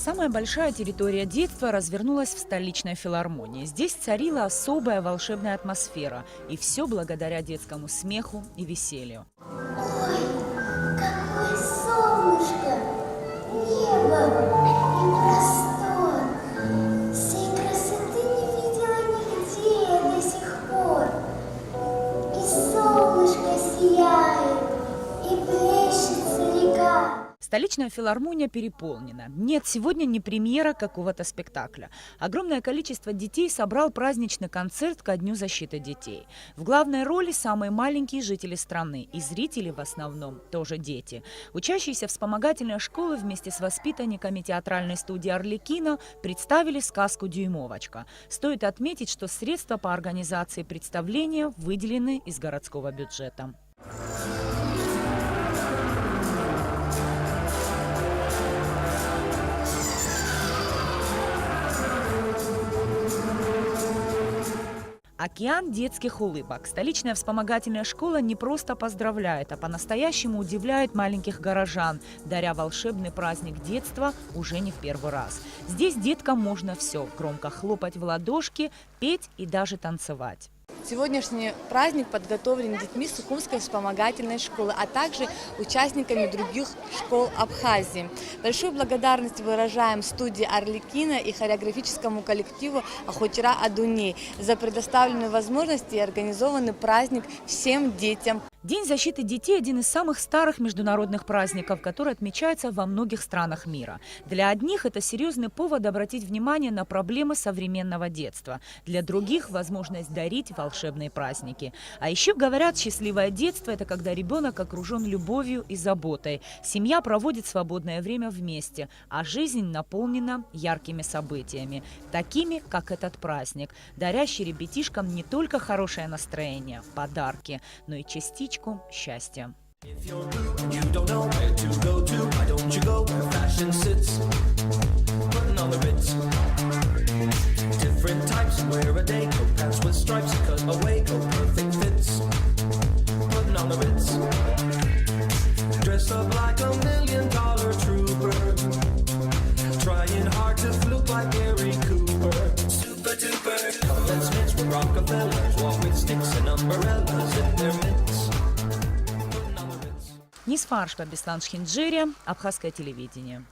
Самая большая территория детства развернулась в столичной филармонии. Здесь царила особая волшебная атмосфера. И все благодаря детскому смеху и веселью. Ой, какое солнышко, небо и простор. Всей красоты не видела нигде до сих пор. И солнышко сияет, и плещется река. Столичная филармония переполнена. Нет, сегодня не премьера какого-то спектакля. Огромное количество детей собрал праздничный концерт ко Дню защиты детей. В главной роли самые маленькие жители страны. И зрители в основном тоже дети. Учащиеся вспомогательной школы вместе с воспитанниками театральной студии «Арлекино» представили сказку «Дюймовочка». Стоит отметить, что средства по организации представления выделены из городского бюджета. Океан детских улыбок. Столичная вспомогательная школа не просто поздравляет, а по-настоящему удивляет маленьких горожан, даря волшебный праздник детства уже не в первый раз. Здесь деткам можно все – громко хлопать в ладошки, петь и даже танцевать. Сегодняшний праздник подготовлен детьми Сухумской вспомогательной школы, а также участниками других школ Абхазии. Большую благодарность выражаем студии «Арлекино» и хореографическому коллективу «Ахотира Адуней» за предоставленную возможность и организованный праздник всем детям. День защиты детей – один из самых старых международных праздников, который отмечается во многих странах мира. Для одних это серьезный повод обратить внимание на проблемы современного детства. Для других – возможность дарить волшебные праздники. А еще говорят, счастливое детство – это когда ребенок окружен любовью и заботой. Семья проводит свободное время вместе, а жизнь наполнена яркими событиями, такими, как этот праздник, дарящий ребятишкам не только хорошее настроение, подарки, но и частичку счастья. If you're blue and you don't know where to go to, why don't you go where fashion sits? Putting on the Ritz. Different types, wear a day coat, pants with stripes, cut away, go perfect fits. Putting on the Ritz. Dress up like $1 million trooper. Trying hard to look like Gary Cooper. Super duper. Come let's mix with Rockefellers, walk with sticks and umbrellas in their mitts. Нисфаршпа, Беслан Шхинджирия, Абхазское телевидение.